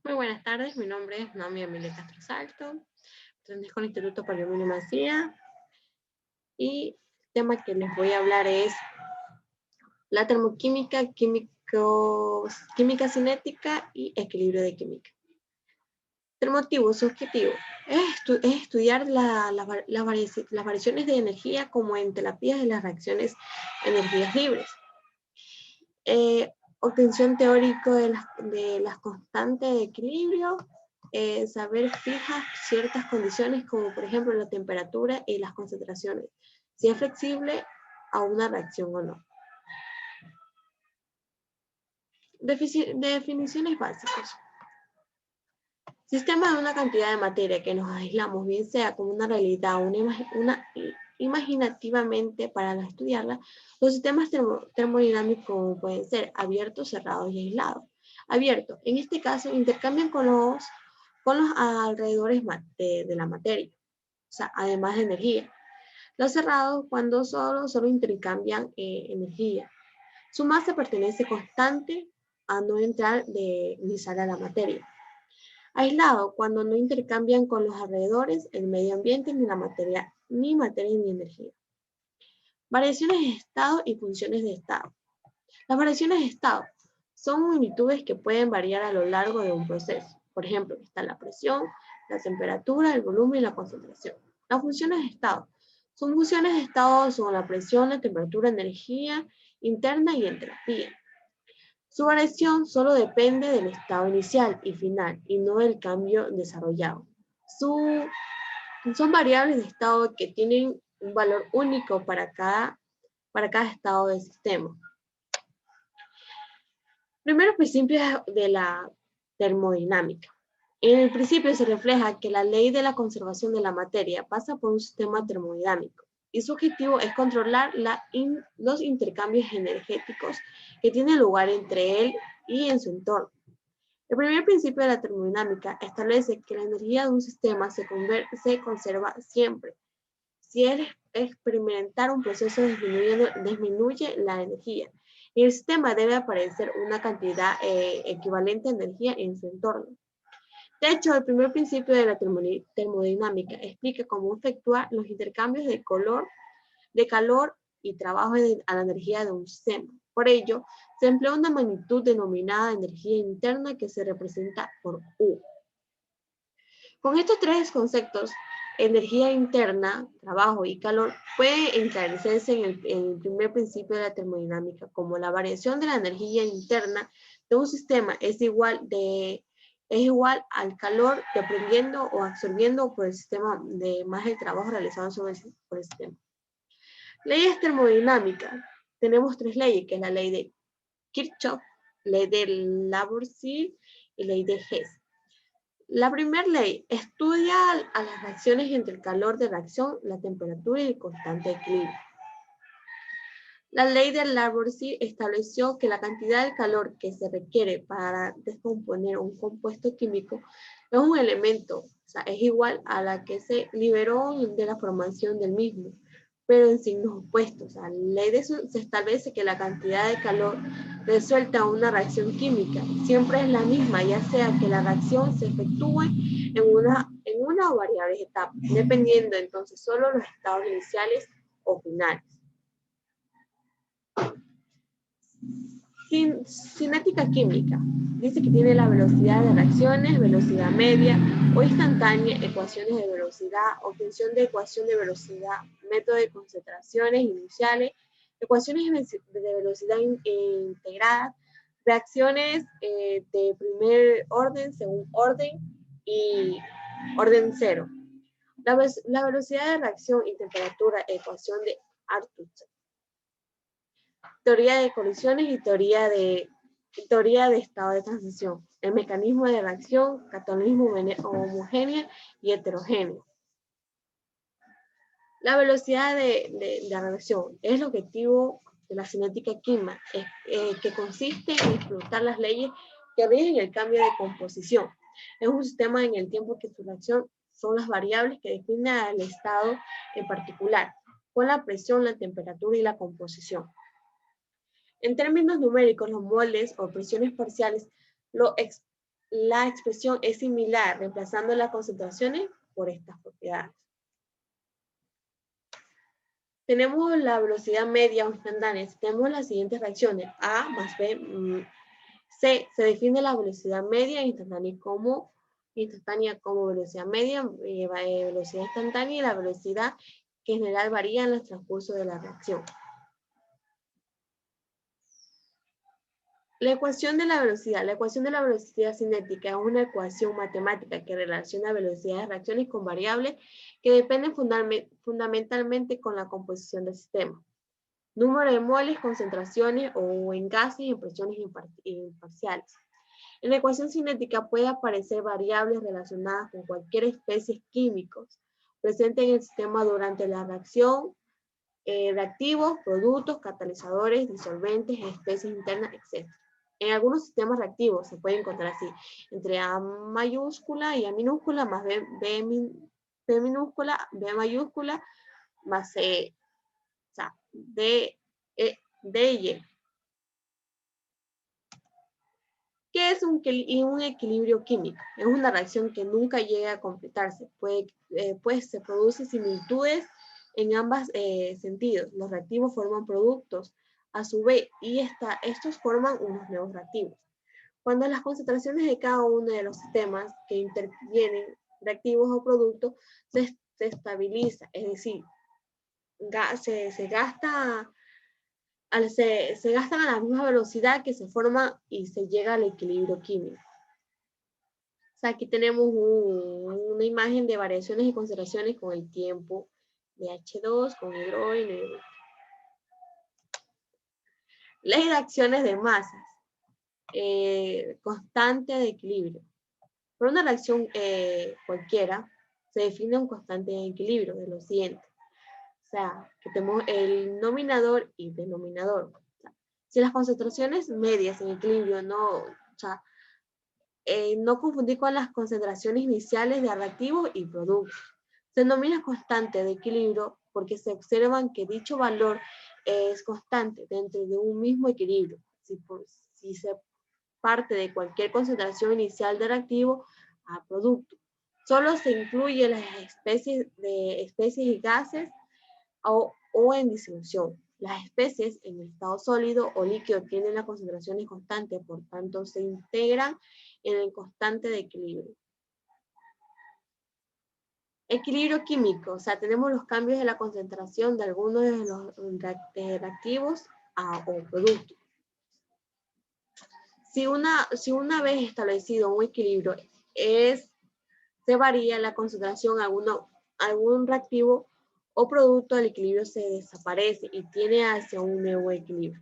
Muy buenas tardes, mi nombre es Naomi Emilia Castro Salto, pertenezco al Instituto Palomino Macía y el tema que les voy a hablar es la termoquímica, química cinética y equilibrio de química. El motivo, su objetivo, es estudiar las variaciones de energía como entalpías de las reacciones energías libres. Obtención teórico de las constantes de equilibrio, saber fijas ciertas condiciones como por ejemplo la temperatura y las concentraciones, si es flexible a una reacción o no. Definiciones básicas. Sistema de una cantidad de materia que nos aislamos, bien sea como una realidad o imaginativamente para estudiarla. Los sistemas termodinámicos pueden ser abiertos, cerrados y aislados. Abiertos, en este caso, intercambian con los alrededores de la materia, o sea, además de energía. Los cerrados, cuando solo intercambian energía. Su masa pertenece constante a no entrar ni salir a la materia. Aislado, cuando no intercambian con los alrededores, el medio ambiente, ni materia ni energía. Variaciones de estado y funciones de estado. Las variaciones de estado son magnitudes que pueden variar a lo largo de un proceso. Por ejemplo, está la presión, la temperatura, el volumen y la concentración. Las funciones de estado. Son funciones de estado son la presión, la temperatura, energía interna y entropía. Su variación solo depende del estado inicial y final y no del cambio desarrollado. Son variables de estado que tienen un valor único para cada estado del sistema. Primeros principios de la termodinámica. En el principio se refleja que la ley de la conservación de la materia pasa por un sistema termodinámico y su objetivo es controlar los intercambios energéticos que tienen lugar entre él y en su entorno. El primer principio de la termodinámica establece que la energía de un sistema se conserva siempre. Si el experimentar un proceso disminuye la energía, y el sistema debe aparecer una cantidad equivalente de energía en su entorno. De hecho, el primer principio de la termodinámica explica cómo efectuar los intercambios de calor y trabajo a la energía de un sistema. Por ello, se emplea una magnitud denominada energía interna que se representa por U. Con estos tres conceptos, energía interna, trabajo y calor, puede encarecerse en el primer principio de la termodinámica, como la variación de la energía interna de un sistema es igual al calor dependiendo o absorbiendo por el sistema más el trabajo realizado por el sistema. Leyes termodinámicas. Tenemos tres leyes, que es la ley de Kirchhoff, ley de Lavoisier y ley de Hess. La primera ley estudia a las reacciones entre el calor de reacción, la temperatura y el constante equilibrio. La ley de Lavoisier estableció que la cantidad de calor que se requiere para descomponer un compuesto químico es un elemento, o sea, es igual a la que se liberó de la formación del mismo, pero en signos opuestos. La ley se establece que la cantidad de calor resuelta a una reacción química siempre es la misma, ya sea que la reacción se efectúe en una o variables etapas, dependiendo entonces solo los estados iniciales o finales. Cinética química. Dice que tiene la velocidad de reacciones, velocidad media o instantánea, ecuaciones de velocidad, obtención de ecuación de velocidad, método de concentraciones iniciales, ecuaciones de velocidad integradas, reacciones de primer orden, segundo orden y orden cero. La velocidad de reacción y temperatura, ecuación de Arthur. Teoría de colisiones y teoría de estado de transición. El mecanismo de reacción, catalismo homogéneo y heterogéneo. La velocidad de reacción es el objetivo de la cinética química, que consiste en explotar las leyes que rigen el cambio de composición. Es un sistema en el tiempo que su reacción son las variables que definen el estado en particular, con la presión, la temperatura y la composición. En términos numéricos, los moldes o presiones parciales lo la expresión es similar, reemplazando las concentraciones por estas propiedades. Tenemos la velocidad media o instantánea. Tenemos las siguientes reacciones. A más B, C. Se define la velocidad media instantánea como velocidad media, velocidad instantánea y la velocidad que en general varía en el transcurso de la reacción. La ecuación de la velocidad. La ecuación de la velocidad cinética es una ecuación matemática que relaciona velocidades de reacciones con variables que dependen fundamentalmente con la composición del sistema. Número de moles, concentraciones o en gases en presiones imparciales. En la ecuación cinética puede aparecer variables relacionadas con cualquier especie químicos presente en el sistema durante la reacción, reactivos, productos, catalizadores, disolventes, especies internas, etc. En algunos sistemas reactivos se puede encontrar así, entre A mayúscula y A minúscula, más B minúscula, B mayúscula, más C, o sea, D y Y. ¿Qué es un equilibrio químico? Es una reacción que nunca llega a completarse, pues se producen similitudes en ambos sentidos. Los reactivos forman productos a su vez y estos forman unos nuevos reactivos. Cuando las concentraciones de cada uno de los sistemas que intervienen, reactivos o productos, se estabiliza, es decir, se gastan a la misma velocidad que se forma y se llega al equilibrio químico. O sea, aquí tenemos una imagen de variaciones y concentraciones con el tiempo de H2 con hidrógeno. Ley de acciones de masas. Constante de equilibrio. Por una reacción cualquiera, se define un constante de equilibrio de lo siguiente. O sea, que tenemos el nominador y denominador. O sea, si las concentraciones medias en equilibrio no confundir con las concentraciones iniciales de reactivos y productos. Se denomina constante de equilibrio porque se observan que dicho valor es constante dentro de un mismo equilibrio. Si se parte de cualquier concentración inicial de reactivo a producto. Solo se incluye las especies y gases o en disolución. Las especies en estado sólido o líquido tienen las concentraciones constantes, por tanto se integran en el constante de equilibrio. Equilibrio químico, o sea, tenemos los cambios de la concentración de algunos de los reactivos o productos. Si una vez establecido un equilibrio se varía la concentración a algún reactivo o producto, el equilibrio se desaparece y tiene hacia un nuevo equilibrio.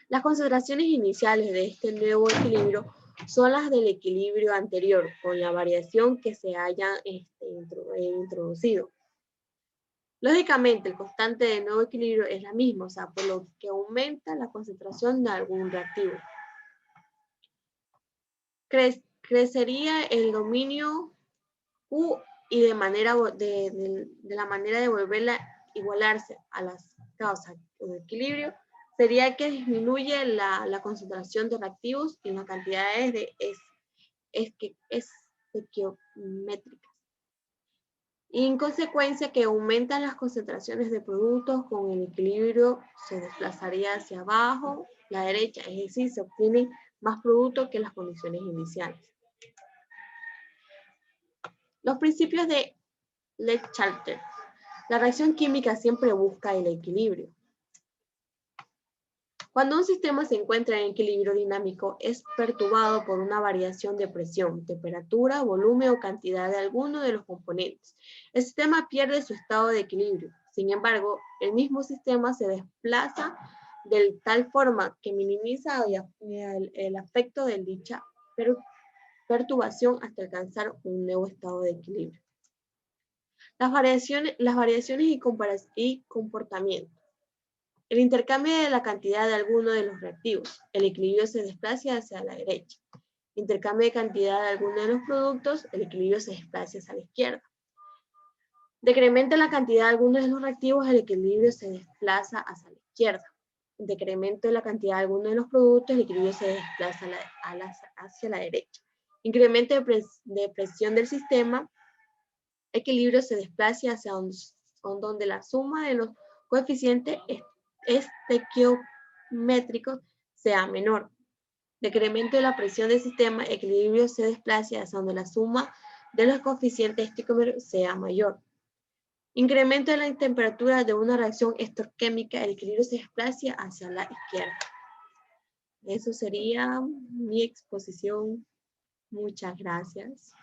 Las concentraciones iniciales de este nuevo equilibrio son las del equilibrio anterior, con la variación que se haya introducido. Lógicamente, el constante de nuevo equilibrio es la misma, o sea, por lo que aumenta la concentración de algún reactivo. Crecería el dominio Q y de la manera de volverla a igualarse a las causas de equilibrio sería que disminuye la concentración de reactivos y las cantidades de estequiométricas. Y en consecuencia que aumentan las concentraciones de productos con el equilibrio se desplazaría hacia abajo, la derecha, es decir, se obtienen más productos que las condiciones iniciales. Los principios de Le-Chalter. La reacción química siempre busca el equilibrio. Cuando un sistema se encuentra en equilibrio dinámico, es perturbado por una variación de presión, temperatura, volumen o cantidad de alguno de los componentes. El sistema pierde su estado de equilibrio. Sin embargo, el mismo sistema se desplaza de tal forma que minimiza el efecto de dicha perturbación hasta alcanzar un nuevo estado de equilibrio. Las variaciones y comportamiento. El intercambio de la cantidad de alguno de los reactivos. El equilibrio se desplaza hacia la derecha. Intercambio de cantidad de alguno de los productos. El equilibrio se desplaza hacia la izquierda. Decrementa la cantidad de algunos de los reactivos. El equilibrio se desplaza hacia la izquierda. decremento de la cantidad de alguno de los productos, el equilibrio se desplaza hacia la derecha. Incremento de presión del sistema, equilibrio se desplaza hacia donde la suma de los coeficientes estequiométricos sea menor. Decremento de la presión del sistema, equilibrio se desplaza hacia donde la suma de los coeficientes estequiométricos sea mayor. Incremento de la temperatura de una reacción estoquímica, el equilibrio se desplaza hacia la izquierda. Eso sería mi exposición. Muchas gracias.